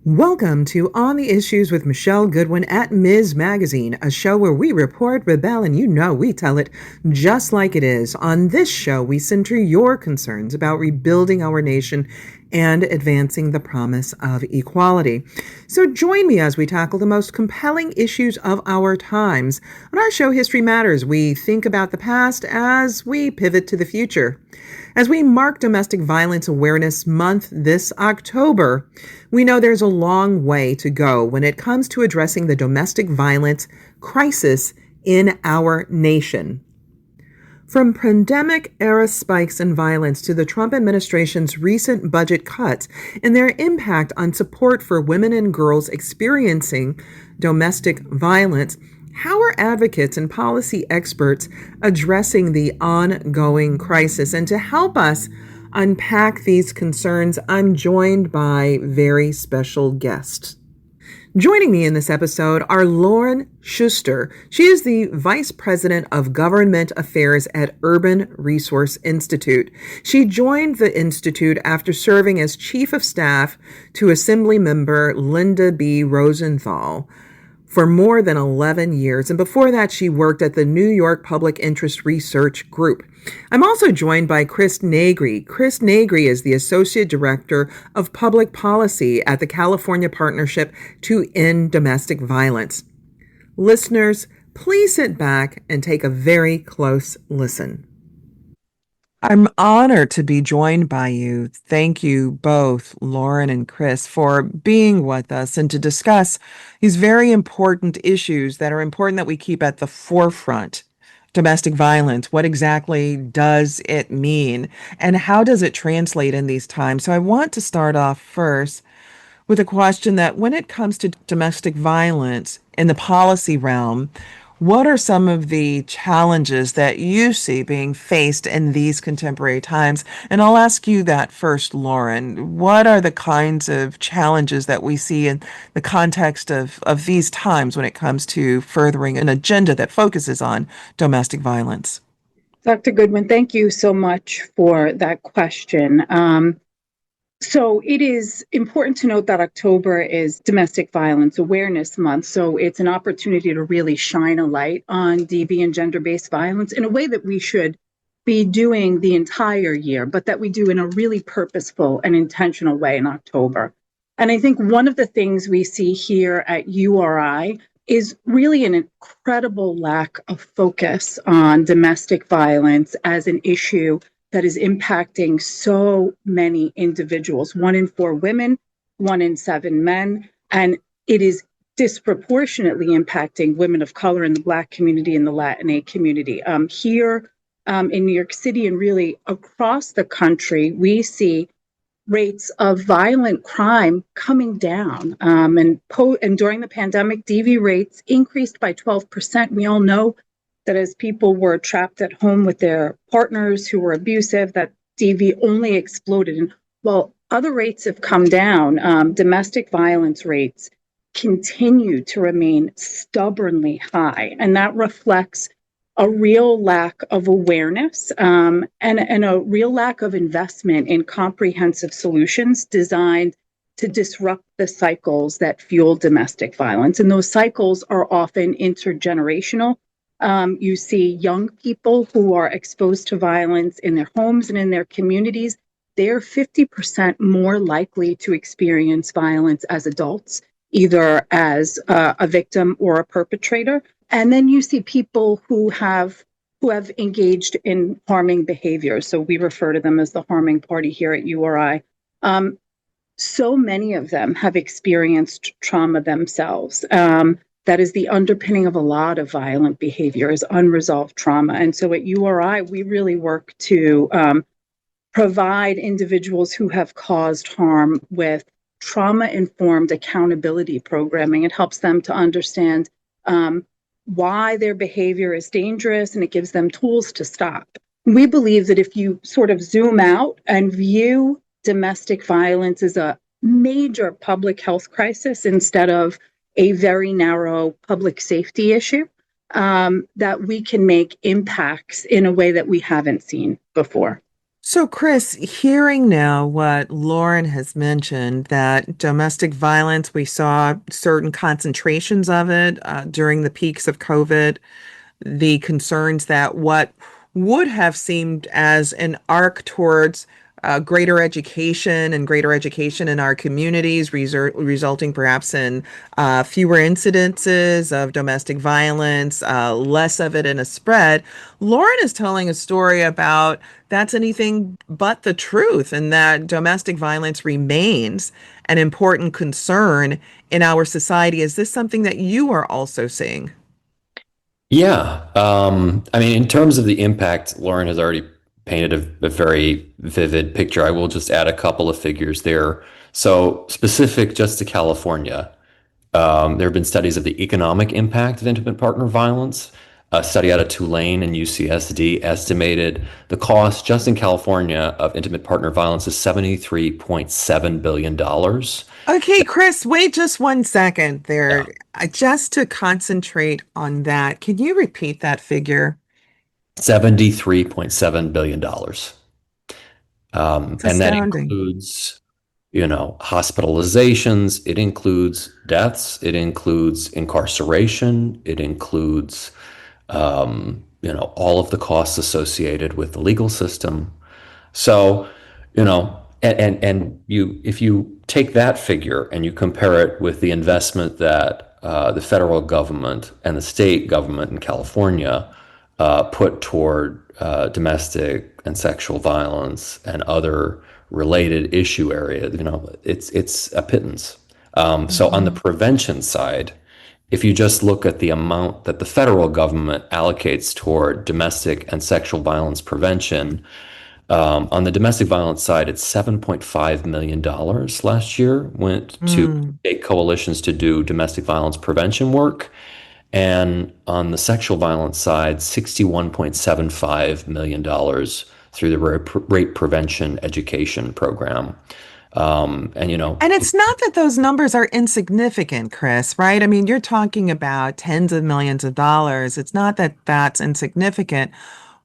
Welcome to On the Issues with Michelle Goodwin at Ms. Magazine, a show where we report, rebel, and we tell it just like it is. On this show, we center your concerns about rebuilding our nation and advancing the promise of equality. So join me as we tackle the most compelling issues of our times. On our show, History Matters, we think about the past as we pivot to the future. As we mark Domestic Violence Awareness Month this October, we know there's a long way to go when it comes to addressing the domestic violence crisis in our nation. From pandemic-era spikes in violence to the Trump administration's recent budget cuts and their impact on support for women and girls experiencing domestic violence, how are advocates and policy experts addressing the ongoing crisis? And to help us unpack these concerns, I'm joined by very special guests. Joining me in this episode are Lauren Schuster. She is the Vice President of Government Affairs at Urban Resource Institute. She joined the Institute after serving as Chief of Staff to Assemblymember Linda B. Rosenthal for more than 11 years, and before that, she worked at the New York Public Interest Research Group. I'm also joined by Chris Negri. Chris Negri is the Associate Director of Public Policy at the California Partnership to End Domestic Violence. Listeners, please sit back and take a very close listen. I'm honored to be joined by you. Thank you both, Lauren and Chris, for being with us and to discuss these very important issues that are important that we keep at the forefront. Domestic violence, what exactly does it mean? And how does it translate in these times? So I want to start off first with a question that when it comes to domestic violence in the policy realm, what are some of the challenges that you see being faced in these contemporary times? And I'll ask you that first, Lauren. What are the kinds of challenges that we see in the context of these times when it comes to furthering an agenda that focuses on domestic violence? Dr. Goodwin, thank you so much for that question. So it is important to note that October is Domestic Violence Awareness Month. So it's an opportunity to really shine a light on DV and gender-based violence in a way that we should be doing the entire year, but that we do in a really purposeful and intentional way in October. And I think one of the things we see here at URI is really an incredible lack of focus on domestic violence as an issue that is impacting so many individuals, 1 in 4 women, 1 in 7 men, and it is disproportionately impacting women of color in the Black community and the Latina community. Here in New York City and really across the country, we see rates of violent crime coming down. And during the pandemic, DV rates increased by 12%. We all know that as people were trapped at home with their partners who were abusive, that DV only exploded. And while other rates have come down, domestic violence rates continue to remain stubbornly high. And that reflects a real lack of awareness and a real lack of investment in comprehensive solutions designed to disrupt the cycles that fuel domestic violence. And those cycles are often intergenerational. You see young people who are exposed to violence in their homes and in their communities. They're 50% more likely to experience violence as adults, either as a victim or a perpetrator. And then you see people who have engaged in harming behavior. So we refer to them as the harming party here at URI. So many of them have experienced trauma themselves. That is the underpinning of a lot of violent behavior is unresolved trauma. And so at URI, we really work to provide individuals who have caused harm with trauma-informed accountability programming. It helps them to understand why their behavior is dangerous, and it gives them tools to stop. We believe that if you sort of zoom out and view domestic violence as a major public health crisis instead of a very narrow public safety issue, that we can make impacts in a way that we haven't seen before. So, Chris, hearing now what Lauren has mentioned, that domestic violence, we saw certain concentrations of it during the peaks of COVID, the concerns that what would have seemed as an arc towards greater education in our communities, resulting perhaps in fewer incidences of domestic violence, less of it in a spread. Lauren is telling a story about that's anything but the truth, and that domestic violence remains an important concern in our society. Is this something that you are also seeing? Yeah. I mean, in terms of the impact, Lauren has already painted a very vivid picture. I will just add a couple of figures there. So, specific just to California, there have been studies of the economic impact of intimate partner violence. A study out of Tulane and UCSD estimated the cost just in California of intimate partner violence is $73.7 billion. dollars. Okay, Chris, wait just one second Yeah. there. Just to concentrate on that, can you repeat that figure? $73.7 billion. It's And that astounding. includes, hospitalizations, it includes deaths, it includes incarceration, it includes, all of the costs associated with the legal system. So, and you, if you take that figure and you compare it with the investment that the federal government and the state government in California put toward domestic and sexual violence and other related issue areas, it's a pittance. So on the Mhm. prevention side, if you just look at the amount that the federal government allocates toward domestic and sexual violence prevention, on the domestic violence side, it's $7.5 million last year went to Mm. state coalitions to do domestic violence prevention work. And on the sexual violence side, $61.75 million through the rape prevention education program. And, And it's not that those numbers are insignificant, Chris, right? I mean, you're talking about tens of millions of dollars. It's not that that's insignificant.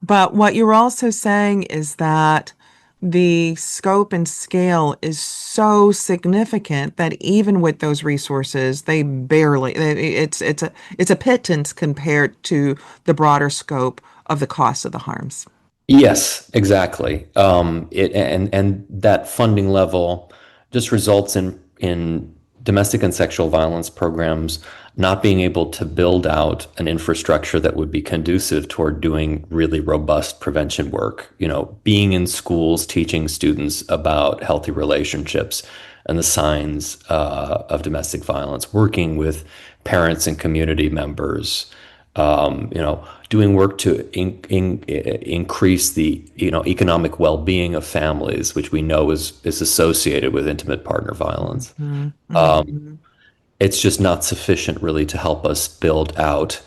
But what you're also saying is that the scope and scale is so significant that even with those resources, they barely, it's a pittance compared to the broader scope of the cost of the harms. yes, exactly. And that funding level just results in domestic and sexual violence programs not being able to build out an infrastructure that would be conducive toward doing really robust prevention work. Being in schools, teaching students about healthy relationships and the signs of domestic violence, working with parents and community members, doing work to increase the economic well-being of families, which we know is associated with intimate partner violence. Mhm, Um, mhm, it's just not sufficient really to help us build out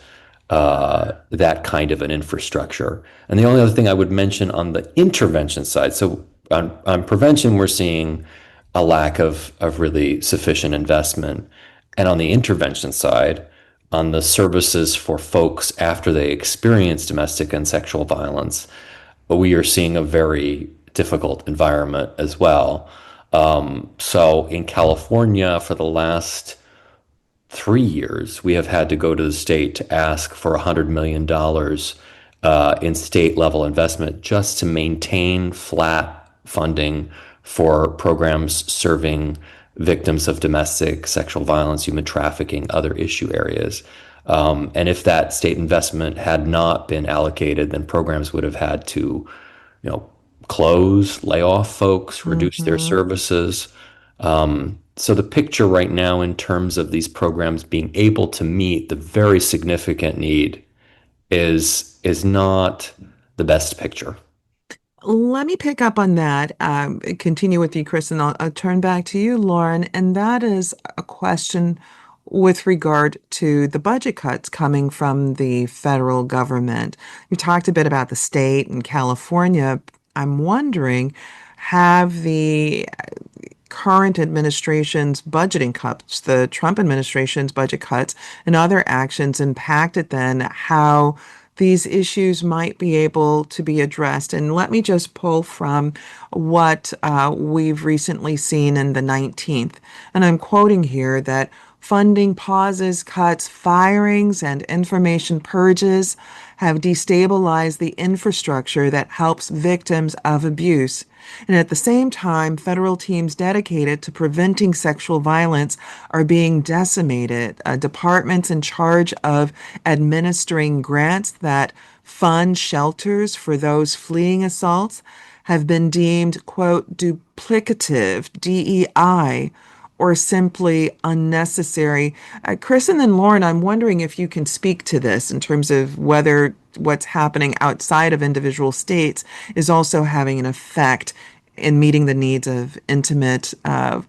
that kind of an infrastructure. And the only other thing I would mention on the intervention side, so on prevention, we're seeing a lack of really sufficient investment. And on the intervention side, on the services for folks after they experience domestic and sexual violence, we are seeing a very difficult environment as well. So in California, for the last 3 years, we have had to go to the state to ask for $100 million in state level investment just to maintain flat funding for programs serving victims of domestic sexual violence, human trafficking, other issue areas. And if that state investment had not been allocated, then programs would have had to, you know, close, lay off folks, reduce their mhm. services. So the picture right now in terms of these programs being able to meet the very significant need is not the best picture. Let me pick up on that, continue with you, Chris, and I'll turn back to you, Lauren. And that is a question with regard to the budget cuts coming from the federal government. You talked a bit about the state and California. I'm wondering, have the current administration's budgeting cuts, the Trump administration's budget cuts, and other actions impacted then how these issues might be able to be addressed. And let me just pull from what we've recently seen in the 19th. And I'm quoting here that funding pauses, cuts, firings, and information purges have destabilized the infrastructure that helps victims of abuse. And at the same time, federal teams dedicated to preventing sexual violence are being decimated. Departments in charge of administering grants that fund shelters for those fleeing assaults have been deemed, quote, duplicative, DEI, or simply unnecessary. Chris and then Lauren, I'm wondering if you can speak to this in terms of whether what's happening outside of individual states is also having an effect in meeting the needs of intimate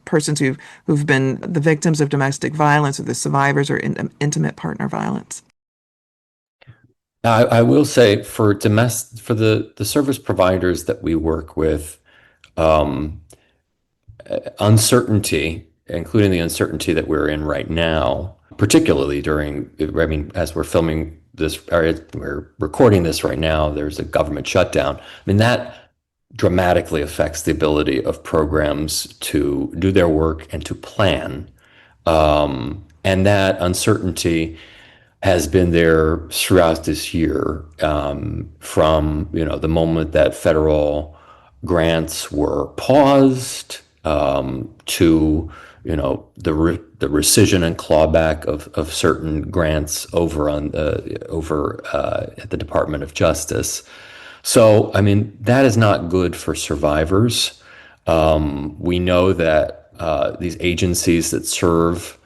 persons who've been the victims of domestic violence or the survivors or intimate partner violence. I will say for the service providers that we work with, uncertainty, including the uncertainty that we're in right now, particularly as we're filming this, or we're recording this right now, there's a government shutdown. I mean, that dramatically affects the ability of programs to do their work and to plan. And that uncertainty has been there throughout this year, from the moment that federal grants were paused, to the rescission and clawback of certain grants over at the Department of Justice. So, I mean, that is not good for survivors. We know that these agencies that serve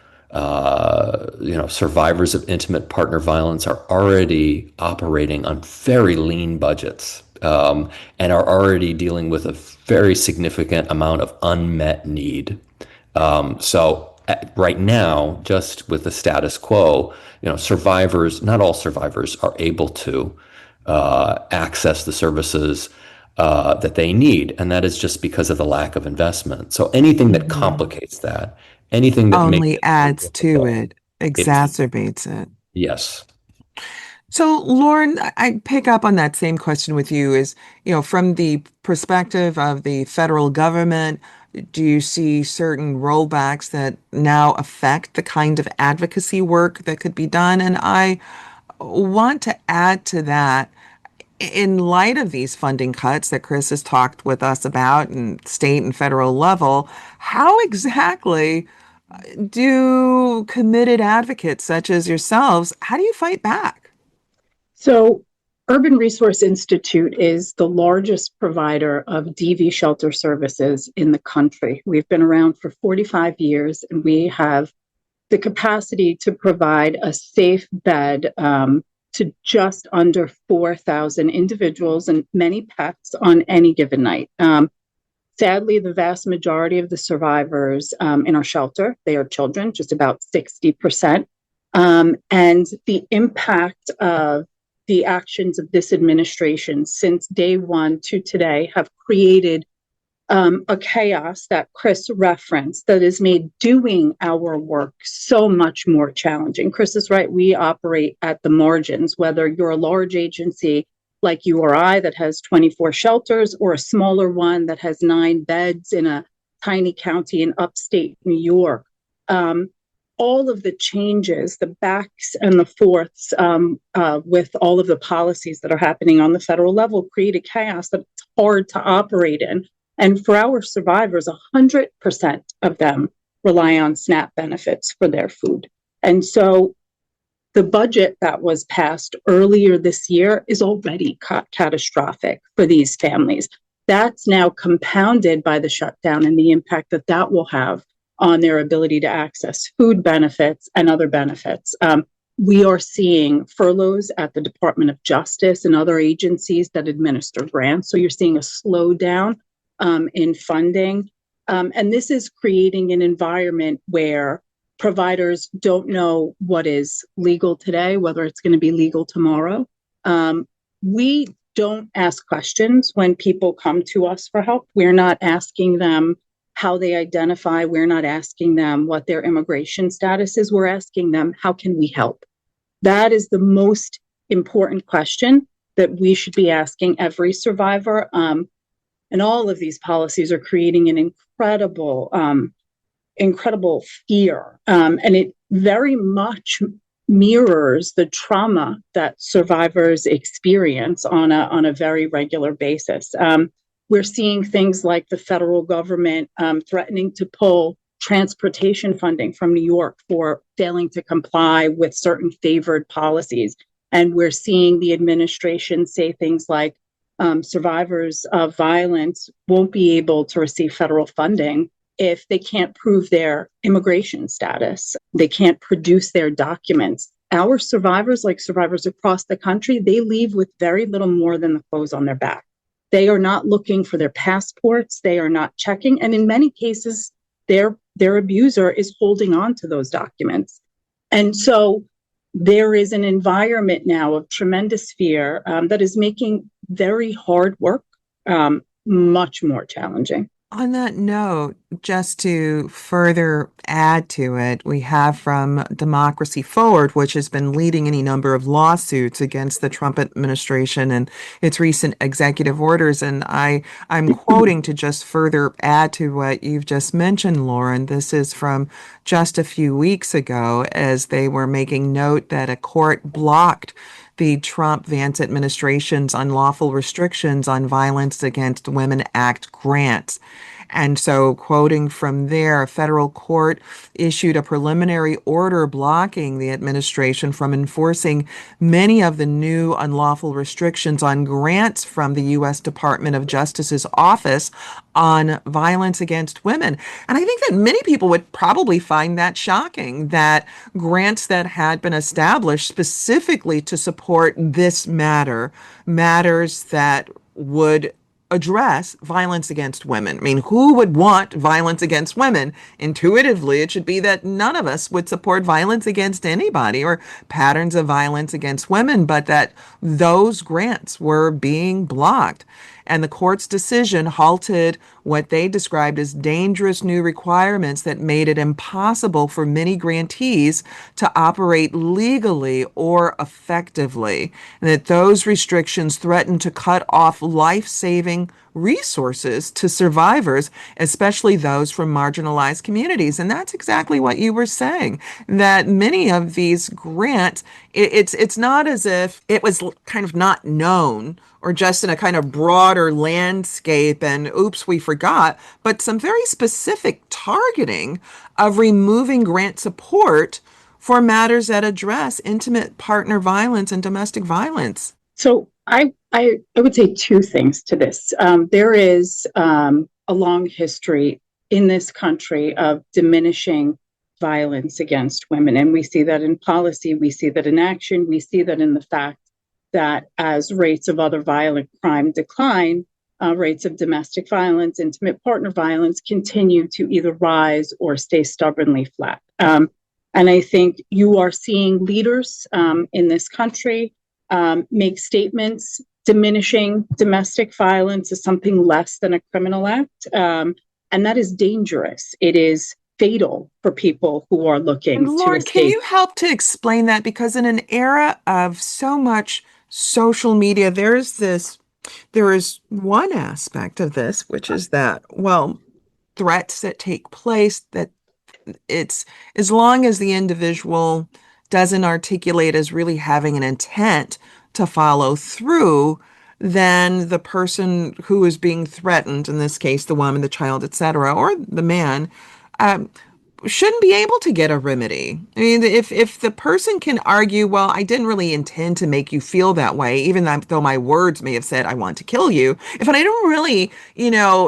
survivors of intimate partner violence are already operating on very lean budgets, and are already dealing with a very significant amount of unmet need. Right now, just with the status quo, survivors, not all survivors, are able to access the services that they need, and that is just because of the lack of investment. So anything that complicates that, anything that makes Only adds to it, exacerbates it. Yes. So, Lauren, I pick up on that same question with you is, from the perspective of the federal government, do you see certain rollbacks that now affect the kind of advocacy work that could be done? And I want to add to that, in light of these funding cuts that Chris has talked with us about in state and federal level, how exactly do committed advocates such as yourselves, how do you fight back? So, Urban Resource Institute is the largest provider of DV shelter services in the country. We've been around for 45 years, and we have the capacity to provide a safe bed to just under 4,000 individuals and many pets on any given night. Sadly, the vast majority of the survivors in our shelter, they are children, just about 60%. And the impact of the actions of this administration since day one to today have created a chaos that Chris referenced that has made doing our work so much more challenging. Chris is right. We operate at the margins, whether you're a large agency like you or I that has 24 shelters, or a smaller one that has 9 beds in a tiny county in upstate New York. All of the changes, the backs and the forths with all of the policies that are happening on the federal level create a chaos that's hard to operate in. And for our survivors, 100% of them rely on SNAP benefits for their food. And so the budget that was passed earlier this year is already catastrophic for these families. That's now compounded by the shutdown and the impact that that will have on their ability to access food benefits and other benefits. We are seeing furloughs at the Department of Justice and other agencies that administer grants. So you're seeing a slowdown in funding. And this is creating an environment where providers don't know what is legal today, whether it's going to be legal tomorrow. We don't ask questions when people come to us for help. We're not asking them how they identify. We're not asking them what their immigration status is. We're asking them, how can we help? That is the most important question that we should be asking every survivor. And all of these policies are creating an incredible fear. And it very much mirrors the trauma that survivors experience on a very regular basis. We're seeing things like the federal government threatening to pull transportation funding from New York for failing to comply with certain favored policies. And we're seeing the administration say things like survivors of violence won't be able to receive federal funding if they can't prove their immigration status. They can't produce their documents. Our survivors, like survivors across the country, they leave with very little more than the clothes on their back. They are not looking for their passports. They are not checking. And in many cases, their abuser is holding on to those documents. And so there is an environment now of tremendous fear that is making very hard work much more challenging. On that note, just to further add to it, we have from Democracy Forward, which has been leading any number of lawsuits against the Trump administration and its recent executive orders. And I'm quoting to just further add to what you've just mentioned, Lauren. This is from just a few weeks ago, as they were making note that a court blocked the Trump-Vance administration's unlawful restrictions on Violence Against Women Act grants. And so, quoting from there, a federal court issued a preliminary order blocking the administration from enforcing many of the new unlawful restrictions on grants from the U.S. Department of Justice's Office on Violence Against Women. And I think that many people would probably find that shocking, that grants that had been established specifically to support this matters that would address violence against women. I mean, who would want violence against women? Intuitively, it should be that none of us would support violence against anybody or patterns of violence against women, but that those grants were being blocked. And the court's decision halted what they described as dangerous new requirements that made it impossible for many grantees to operate legally or effectively, and that those restrictions threatened to cut off life-saving resources to survivors, especially those from marginalized communities. And that's exactly what you were saying, that many of these grants, it's not as if it was kind of not known or just in a kind of broader landscape and oops, we forgot, but some very specific targeting of removing grant support for matters that address intimate partner violence and domestic violence. So I would say two things to this. There is a long history in this country of diminishing violence against women. And we see that in policy, we see that in action, we see that in the fact that as rates of other violent crime decline, rates of domestic violence, intimate partner violence continue to either rise or stay stubbornly flat. And I think you are seeing leaders in this country make statements diminishing domestic violence as something less than a criminal act. And that is dangerous. It is fatal for people who are looking to Lauren, escape. can you help to explain that? Because in an era of so much social media, there is one aspect of this, which is that, well, threats that take place, that it's as long as the individual doesn't articulate as really having an intent to follow through, then the person who is being threatened, in this case, the woman, the child, etc., or the man, shouldn't be able to get a remedy. I mean, if the person can argue, well, I didn't really intend to make you feel that way, even though my words may have said I want to kill you, if I don't really,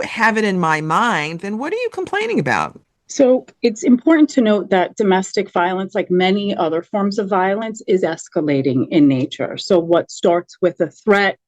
have it in my mind, then what are you complaining about? So it's important to note that domestic violence, like many other forms of violence, is escalating in nature. So what starts with a threat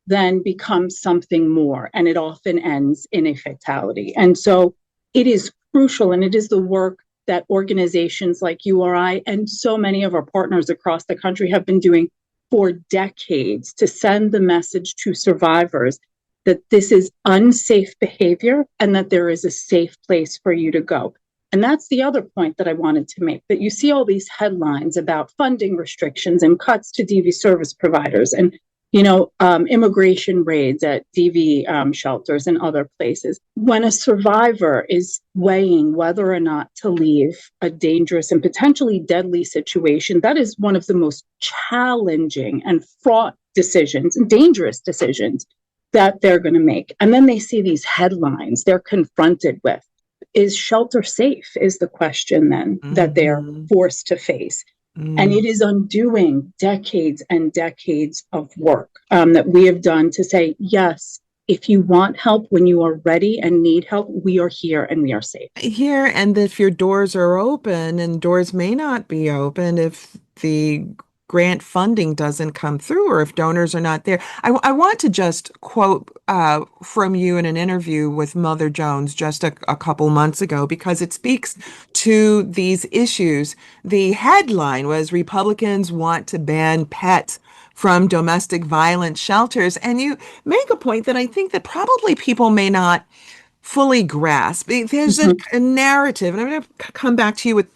then becomes something more, and it often ends in a fatality. And so it is crucial, and it is the work that organizations like URI and so many of our partners across the country have been doing for decades to send the message to survivors that this is unsafe behavior and that there is a safe place for you to go. And that's the other point that I wanted to make, that you see all these headlines about funding restrictions and cuts to DV service providers and, immigration raids at DV shelters and other places. When a survivor is weighing whether or not to leave a dangerous and potentially deadly situation, that is one of the most challenging and fraught decisions and dangerous decisions that they're going to make. And then they see these headlines they're confronted with. Is shelter safe is the question then that they're forced to face. And it is undoing decades and decades of work that we have done to say, yes, if you want help when you are ready and need help, we are here and we are safe. Here, and if your doors are open, and doors may not be open if the grant funding doesn't come through or if donors are not there. I want to just quote from you in an interview with Mother Jones just a couple months ago, because it speaks to these issues. The headline was Republicans want to ban pets from domestic violence shelters. And you make a point that I think that probably people may not fully grasp. There's a narrative, and I'm going to come back to you with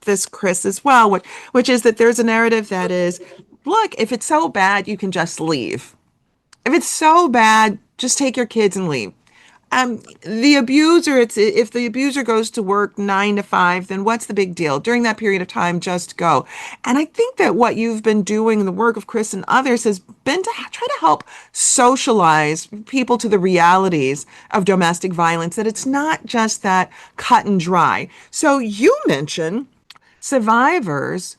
this, Chris, as well, which is that there's a narrative that is, look, if it's so bad, you can just leave. If it's so bad, just take your kids and leave. The abuser, if the abuser goes to work 9 to 5, then what's the big deal? During that period of time, just go. And I think that what you've been doing, the work of Chris and others, has been to try to help socialize people to the realities of domestic violence, that it's not just that cut and dry. So you mentioned survivors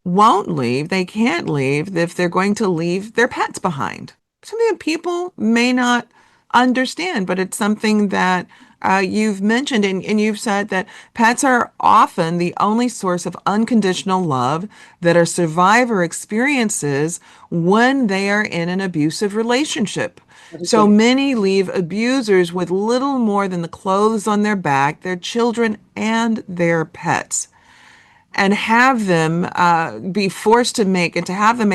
won't leave, they can't leave if they're going to leave their pets behind. Something that people may not understand, but it's something that you've mentioned, and you've said that pets are often the only source of unconditional love that a survivor experiences when they are in an abusive relationship. So many leave abusers with little more than the clothes on their back, their children, and their pets, and have them be forced to make, and to have them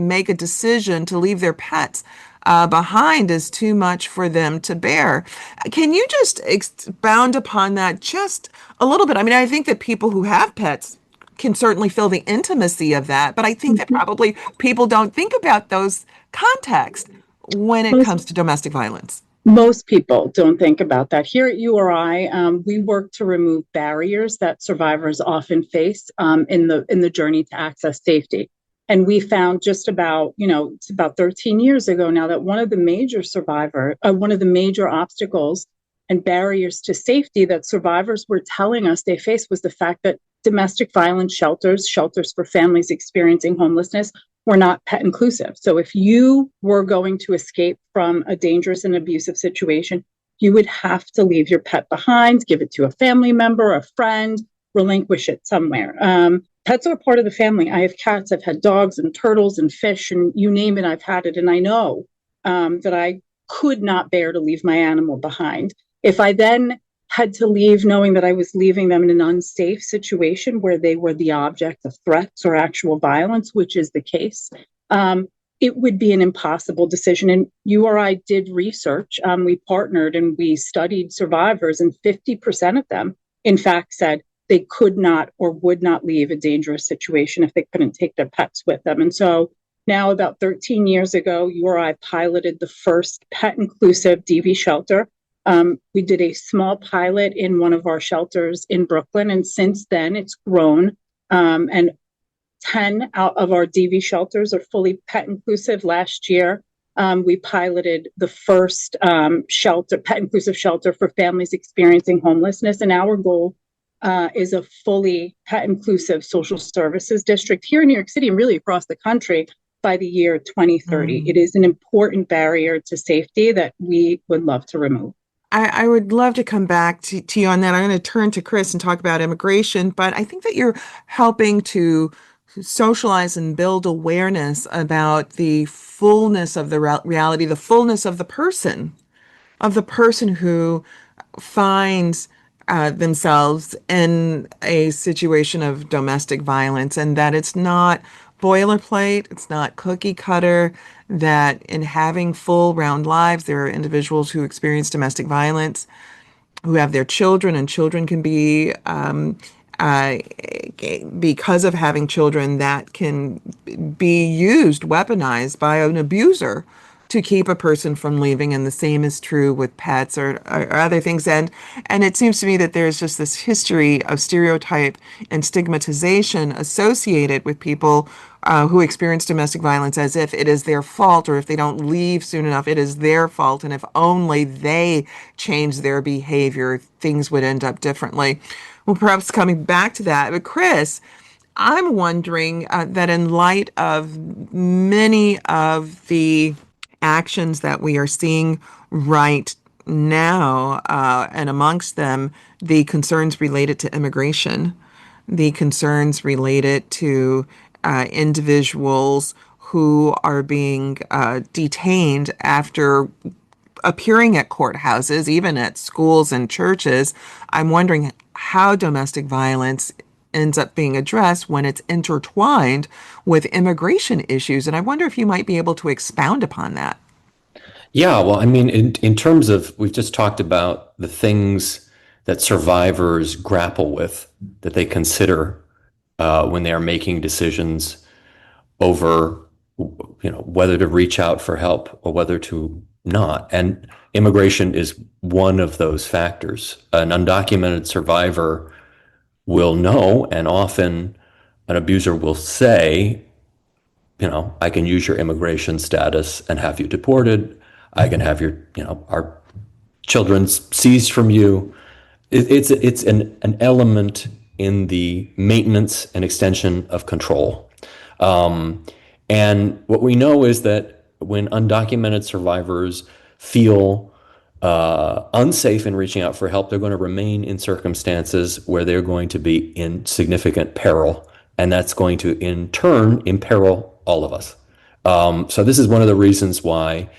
make a decision to leave their pets behind is too much for them to bear. Can you just expound upon that just a little bit? I mean, I think that people who have pets can certainly feel the intimacy of that, but I think that probably people don't think about those contexts when it comes to domestic violence. Most people don't think about that. Here at URI, we work to remove barriers that survivors often face in the journey to access safety. And we found just about, it's about 13 years ago now, that one of the major obstacles and barriers to safety that survivors were telling us they faced was the fact that domestic violence shelters for families experiencing homelessness, were not pet inclusive. So if you were going to escape from a dangerous and abusive situation, you would have to leave your pet behind, give it to a family member, a friend, relinquish it somewhere. Pets are part of the family. I have cats, I've had dogs and turtles and fish, and you name it, I've had it. And I know that I could not bear to leave my animal behind. If I then had to leave knowing that I was leaving them in an unsafe situation where they were the object of threats or actual violence, which is the case, it would be an impossible decision. And URI did research. We partnered and we studied survivors, and 50% of them, in fact, said they could not or would not leave a dangerous situation if they couldn't take their pets with them. And so now, about 13 years ago, URI piloted the first pet-inclusive DV shelter. We did a small pilot in one of our shelters in Brooklyn, and since then it's grown. And 10 out of our DV shelters are fully pet-inclusive. Last year, we piloted the first pet-inclusive shelter for families experiencing homelessness, and our goal is a fully pet-inclusive social services district here in New York City and really across the country by the year 2030. It is an important barrier to safety that we would love to remove. I would love to come back to you on that. I'm going to turn to Chris and talk about immigration, but I think that you're helping to socialize and build awareness about the fullness of the reality, the fullness of the person who finds themselves in a situation of domestic violence, and that it's not boilerplate, it's not cookie cutter, that in having full round lives, there are individuals who experience domestic violence who have their children, and children can be, uh, because of having children, that can be used, weaponized by an abuser to keep a person from leaving. And the same is true with pets or other things. And it seems to me that there's just this history of stereotype and stigmatization associated with people who experience domestic violence, as if it is their fault, or if they don't leave soon enough, it is their fault. And if only they change their behavior, things would end up differently. Well, perhaps coming back to that, but Chris, I'm wondering that in light of many of the actions that we are seeing right now, and amongst them, the concerns related to immigration, the concerns related to individuals who are being detained after appearing at courthouses, even at schools and churches. I'm wondering how domestic violence ends up being addressed when it's intertwined with immigration issues. And I wonder if you might be able to expound upon that. Yeah, well, I mean, in terms of, we've just talked about the things that survivors grapple with, that they consider when they are making decisions over, whether to reach out for help or whether to not. And immigration is one of those factors. An undocumented survivor will know, and often an abuser will say, I can use your immigration status and have you deported. I can have our children seized from you. It's an element in the maintenance and extension of control. And what we know is that when undocumented survivors feel unsafe in reaching out for help, they're going to remain in circumstances where they're going to be in significant peril. And that's going to, in turn, imperil all of us. So this is one of the reasons why,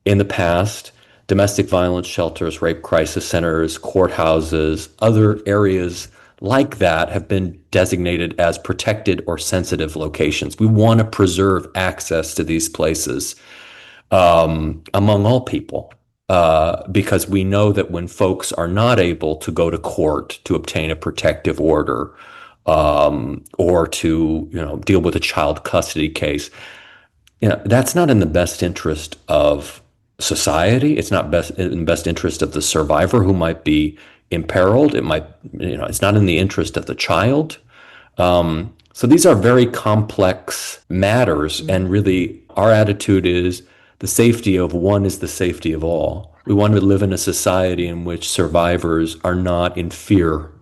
in the past, domestic violence shelters, rape crisis centers, courthouses, other areas like that have been designated as protected or sensitive locations. We want to preserve access to these places among all people, because we know that when folks are not able to go to court to obtain a protective order, or to deal with a child custody case, that's not in the best interest of society. It's not in the best interest of the survivor who might be imperiled. It might, it's not in the interest of the child. So these are very complex matters, and really our attitude is the safety of one is the safety of all. We want to live in a society in which survivors are not in fear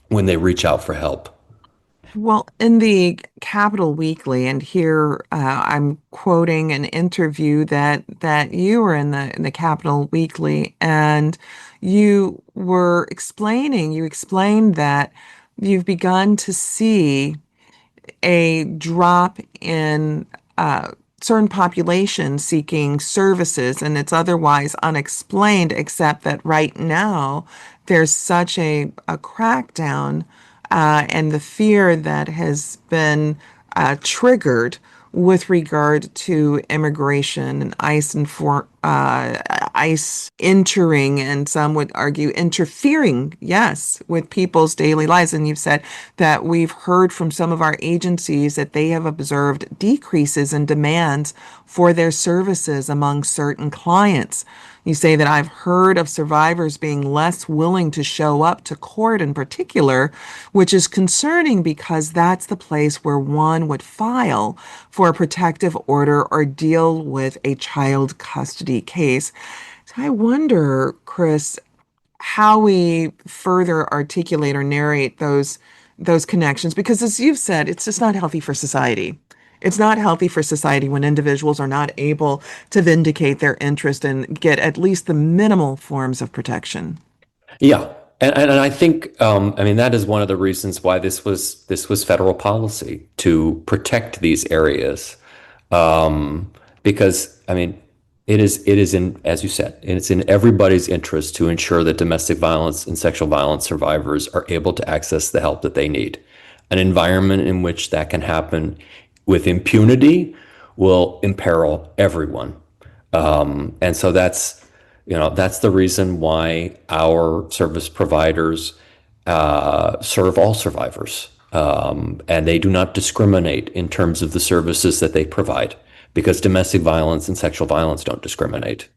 when they reach out for help. Well, in the Capital Weekly, and here I'm quoting an interview that you were in the Capital Weekly, and you explained that you've begun to see a drop in certain populations seeking services, and it's otherwise unexplained, except that right now there's such a crackdown and the fear that has been triggered with regard to immigration and ICE entering, and some would argue interfering, yes, with people's daily lives. And you've said that we've heard from some of our agencies that they have observed decreases in demands for their services among certain clients. You say that I've heard of survivors being less willing to show up to court in particular, which is concerning because that's the place where one would file for a protective order or deal with a child custody case. So I wonder, Chris, how we further articulate or narrate those connections, because as you've said, it's just not healthy for society. It's not healthy for society when individuals are not able to vindicate their interest and get at least the minimal forms of protection. Yeah, and I think, that is one of the reasons why this was federal policy to protect these areas, because it is in, as you said, it's in everybody's interest to ensure that domestic violence and sexual violence survivors are able to access the help that they need. An environment in which that can happen with impunity will imperil everyone. And so That's the reason why our service providers serve all survivors. And they do not discriminate in terms of the services that they provide, because domestic violence and sexual violence don't discriminate.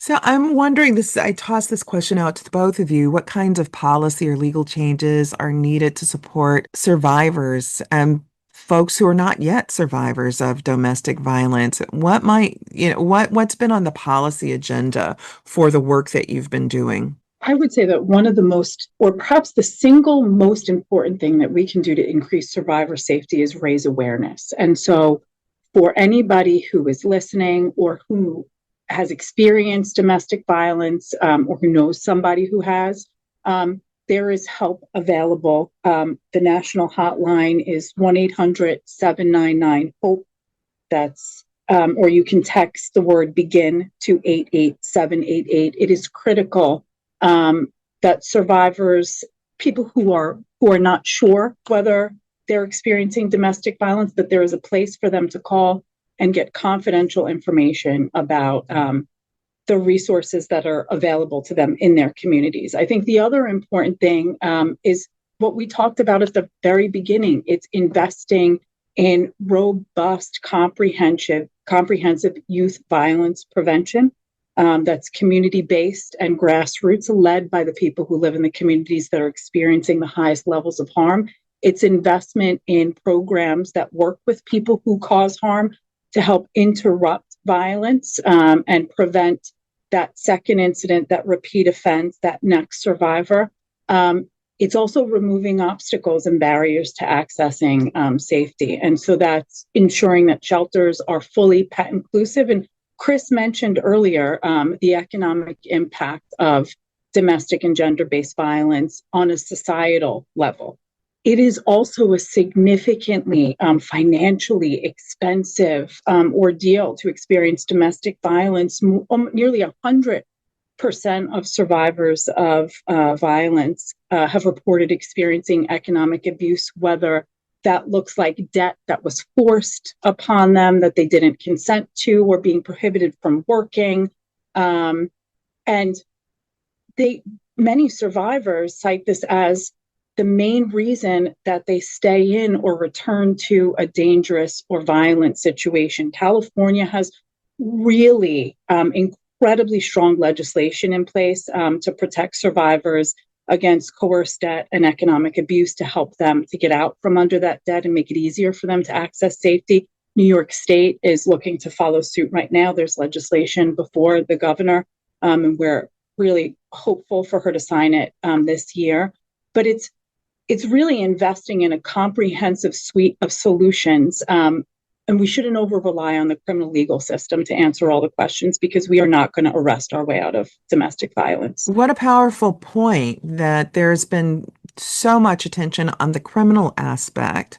So I'm wondering this, I toss this question out to the both of you. What kinds of policy or legal changes are needed to support survivors and folks who are not yet survivors of domestic violence? What might, what's been on the policy agenda for the work that you've been doing? I would say that one of the most, or perhaps the single most important thing that we can do to increase survivor safety is raise awareness. And so for anybody who is listening or who has experienced domestic violence, or who knows somebody who has, there is help available. The national hotline is 1-800-799-HOPE. That's or you can text the word begin to 88788. It is critical that survivors, people who are not sure whether they're experiencing domestic violence, that there is a place for them to call and get confidential information about the resources that are available to them in their communities. I think the other important thing is what we talked about at the very beginning. It's investing in robust, comprehensive youth violence prevention. That's community-based and grassroots, led by the people who live in the communities that are experiencing the highest levels of harm. It's investment in programs that work with people who cause harm to help interrupt violence and prevent that second incident, that repeat offense, that next survivor. It's also removing obstacles and barriers to accessing safety. And so that's ensuring that shelters are fully pet inclusive. And Chris mentioned earlier the economic impact of domestic and gender-based violence on a societal level. It is also a significantly financially expensive ordeal to experience domestic violence. Nearly 100% of survivors of violence have reported experiencing economic abuse, whether that looks like debt that was forced upon them, that they didn't consent to, or being prohibited from working. And many survivors cite this as the main reason that they stay in or return to a dangerous or violent situation. California has really incredibly strong legislation in place to protect survivors against coerced debt and economic abuse, to help them to get out from under that debt and make it easier for them to access safety. New York State is looking to follow suit right now. There's legislation before the governor, and we're really hopeful for her to sign it this year. But it's really investing in a comprehensive suite of solutions. And we shouldn't over-rely on the criminal legal system to answer all the questions, because we are not going to arrest our way out of domestic violence. What a powerful point that there's been so much attention on the criminal aspect,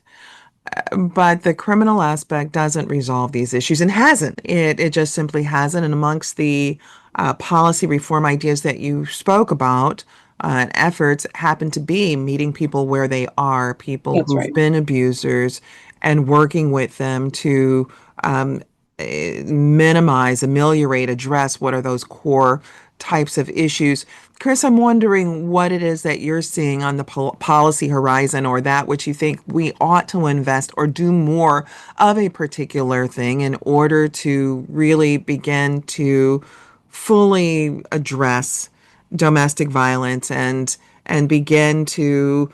but the criminal aspect doesn't resolve these issues, and hasn't. It just simply hasn't. And amongst the policy reform ideas that you spoke about, efforts happen to be meeting people where they are, people That's who've right. been abusers, and working with them to minimize, ameliorate, address what are those core types of issues. Chris, I'm wondering what it is that you're seeing on the policy horizon, or that which you think we ought to invest or do more of a particular thing in order to really begin to fully address domestic violence and begin to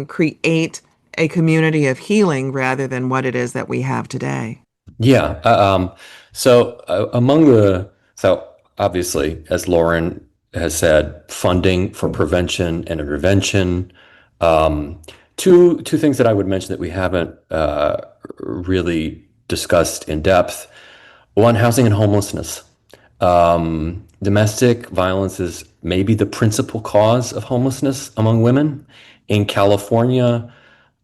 create a community of healing rather than what it is that we have today. Yeah. So obviously, as Lauren has said, funding for prevention and intervention. Two things that I would mention that we haven't really discussed in depth. One, housing and homelessness. Domestic violence is maybe the principal cause of homelessness among women. In California,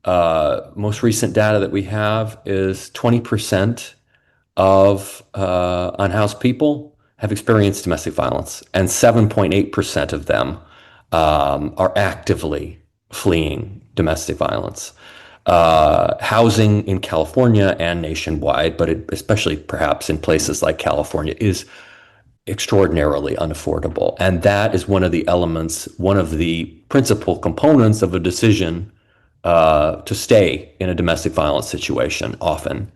most recent data that we have is 20% of unhoused people have experienced domestic violence, and 7.8% of them are actively fleeing domestic violence. Housing in California and nationwide, but especially perhaps in places like California, is extraordinarily unaffordable. And that is one of the elements, one of the principal components of a decision to stay in a domestic violence situation often,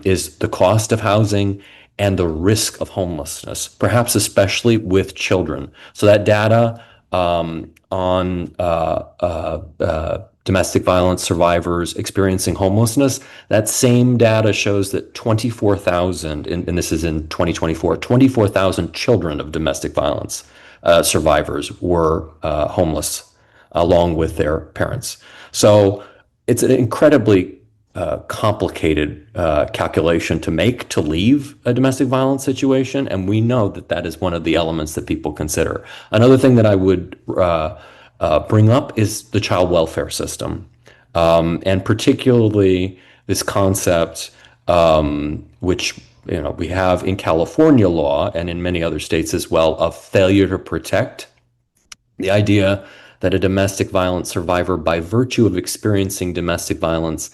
is the cost of housing and the risk of homelessness, perhaps especially with children. So that data on domestic violence survivors experiencing homelessness, that same data shows that 24,000, and this is in 2024, 24,000 children of domestic violence survivors were homeless along with their parents. So it's an incredibly complicated calculation to make to leave a domestic violence situation, and we know that that is one of the elements that people consider. Another thing that I would bring up is the child welfare system, and particularly this concept, which we have in California law and in many other states as well, of failure to protect. The idea that a domestic violence survivor, by virtue of experiencing domestic violence,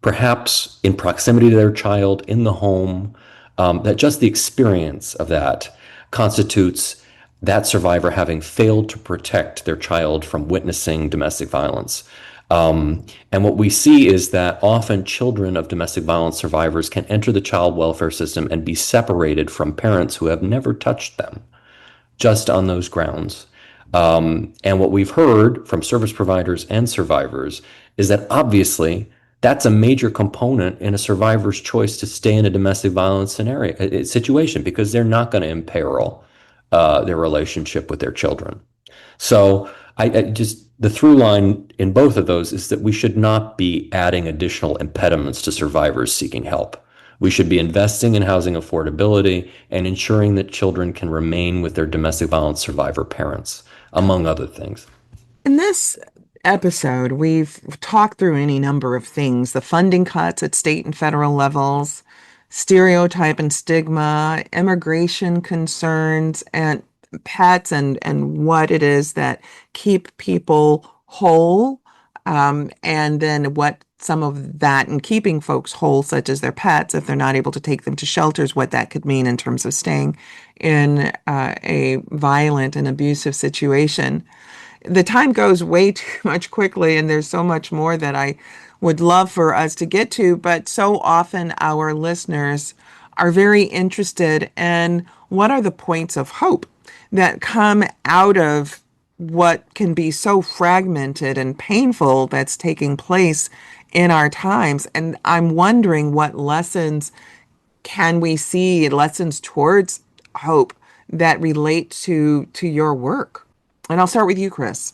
perhaps in proximity to their child, in the home, that just the experience of that constitutes that survivor having failed to protect their child from witnessing domestic violence. And what we see is that often children of domestic violence survivors can enter the child welfare system and be separated from parents who have never touched them, just on those grounds. And what we've heard from service providers and survivors is that obviously that's a major component in a survivor's choice to stay in a domestic violence situation, because they're not going to imperil their relationship with their children. So I just, the through line in both of those is that we should not be adding additional impediments to survivors seeking help. We should be investing in housing affordability and ensuring that children can remain with their domestic violence survivor parents, among other things. In this episode, we've talked through any number of things: the funding cuts at state and federal levels, stereotype and stigma, immigration concerns, and pets, and what it is that keep people whole, and then what some of that in keeping folks whole, such as their pets, if they're not able to take them to shelters, what that could mean in terms of staying in a violent and abusive situation. The time goes way too much quickly, and there's so much more that I would love for us to get to, but so often our listeners are very interested in what are the points of hope that come out of what can be so fragmented and painful that's taking place in our times. And I'm wondering, what lessons can we see, lessons towards hope, that relate to your work? And I'll start with you, Chris.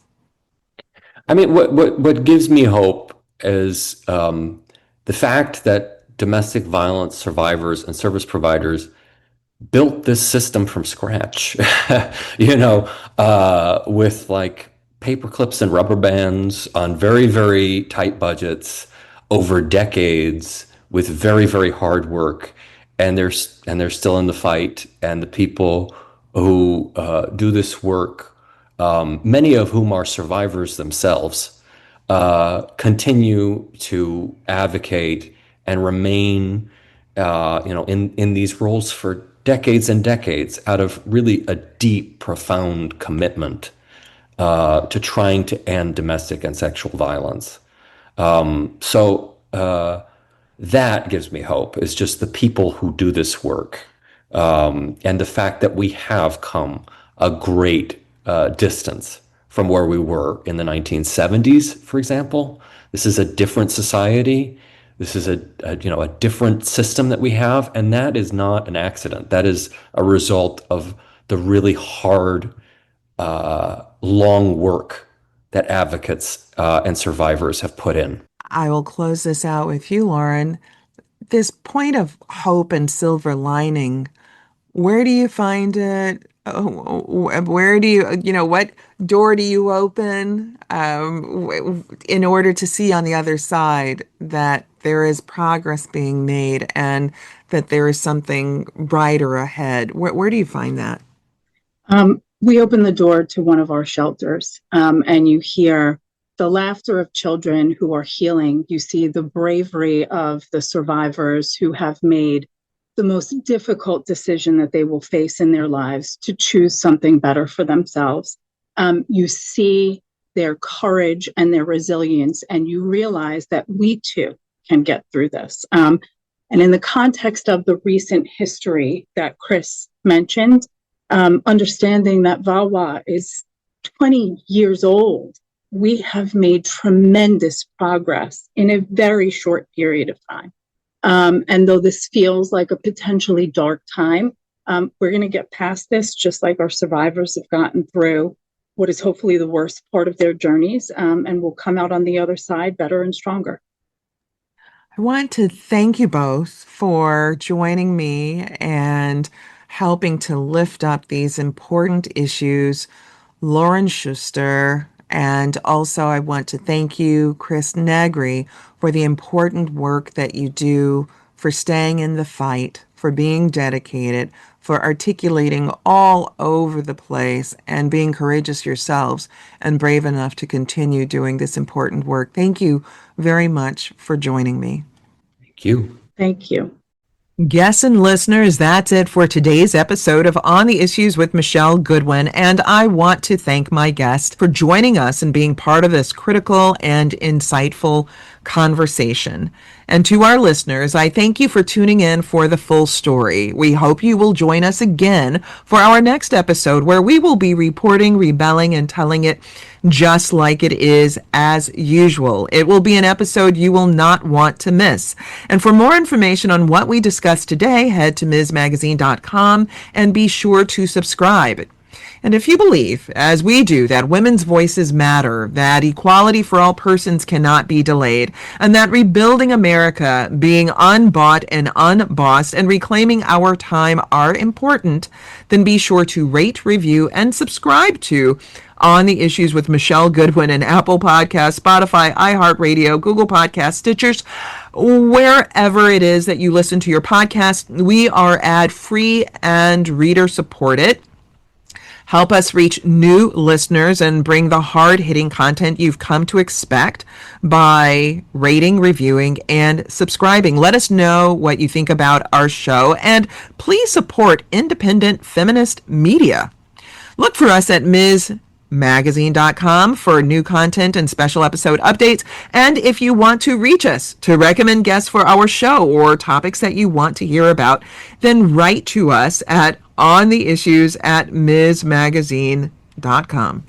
I mean, what gives me hope is the fact that domestic violence survivors and service providers built this system from scratch, with like paper clips and rubber bands on very, very tight budgets over decades with very, very hard work. And they're still in the fight. And the people who do this work, many of whom are survivors themselves, continue to advocate and remain, in these roles for decades and decades, out of really a deep, profound commitment to trying to end domestic and sexual violence. So that gives me hope, is just the people who do this work, and the fact that we have come a great distance from where we were in the 1970s, for example. This is a different society. This is a different system that we have, and that is not an accident. That is a result of the really hard, long work that advocates and survivors have put in. I will close this out with you, Lauren. This point of hope and silver lining, where do you find it? Where do you, what door do you open in order to see on the other side that there is progress being made and that there is something brighter ahead? Where do you find that? We open the door to one of our shelters, and you hear the laughter of children who are healing. You see the bravery of the survivors who have made the most difficult decision that they will face in their lives to choose something better for themselves. You see their courage and their resilience, and you realize that we too can get through this. And in the context of the recent history that Chris mentioned, understanding that VAWA is 20 years old, we have made tremendous progress in a very short period of time. And though this feels like a potentially dark time, we're going to get past this, just like our survivors have gotten through what is hopefully the worst part of their journeys, and we'll come out on the other side better and stronger. I want to thank you both for joining me and helping to lift up these important issues. Lauren Schuster, and also I want to thank you, Chris Negri, for the important work that you do, for staying in the fight, for being dedicated, for articulating all over the place and being courageous yourselves and brave enough to continue doing this important work. Thank you very much for joining me. Thank you. Thank you. Guests and listeners, that's it for today's episode of On the Issues with Michelle Goodwin, and I want to thank my guest for joining us and being part of this critical and insightful conversation. And to our listeners, I thank you for tuning in for the full story. We hope you will join us again for our next episode, where we will be reporting, rebelling, and telling it just like it is, as usual. It will be an episode you will not want to miss. And for more information on what we discussed today, head to MsMagazine.com and be sure to subscribe. And if you believe, as we do, that women's voices matter, that equality for all persons cannot be delayed, and that rebuilding America, being unbought and unbossed, and reclaiming our time are important, then be sure to rate, review, and subscribe to On the Issues with Michelle Goodwin in Apple Podcasts, Spotify, iHeartRadio, Google Podcasts, Stitchers, wherever it is that you listen to your podcast. We are ad-free and reader-supported. Help us reach new listeners and bring the hard-hitting content you've come to expect by rating, reviewing, and subscribing. Let us know what you think about our show, and please support independent feminist media. Look for us at MsMagazine.com for new content and special episode updates. And if you want to reach us to recommend guests for our show or topics that you want to hear about, then write to us at ontheissues@MsMagazine.com.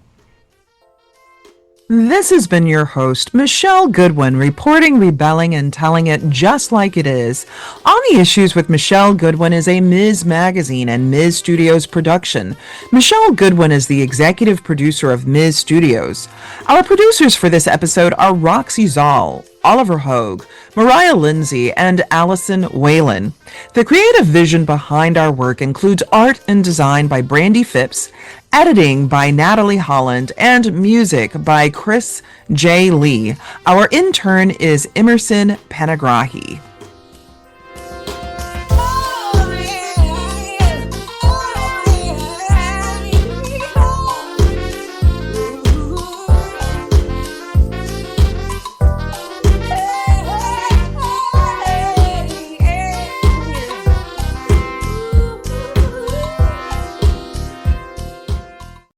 This has been your host, Michelle Goodwin, reporting, rebelling, and telling it just like it is. On the Issues with Michelle Goodwin is a Ms. Magazine and Ms. Studios production. Michelle Goodwin is the executive producer of Ms. Studios. Our producers for this episode are Roxy Zoll, Oliver Hogue, Mariah Lindsay, and Allison Whalen. The creative vision behind our work includes art and design by Brandy Phipps, editing by Natalie Holland, and music by Chris J. Lee. Our intern is Emerson Panagrahi.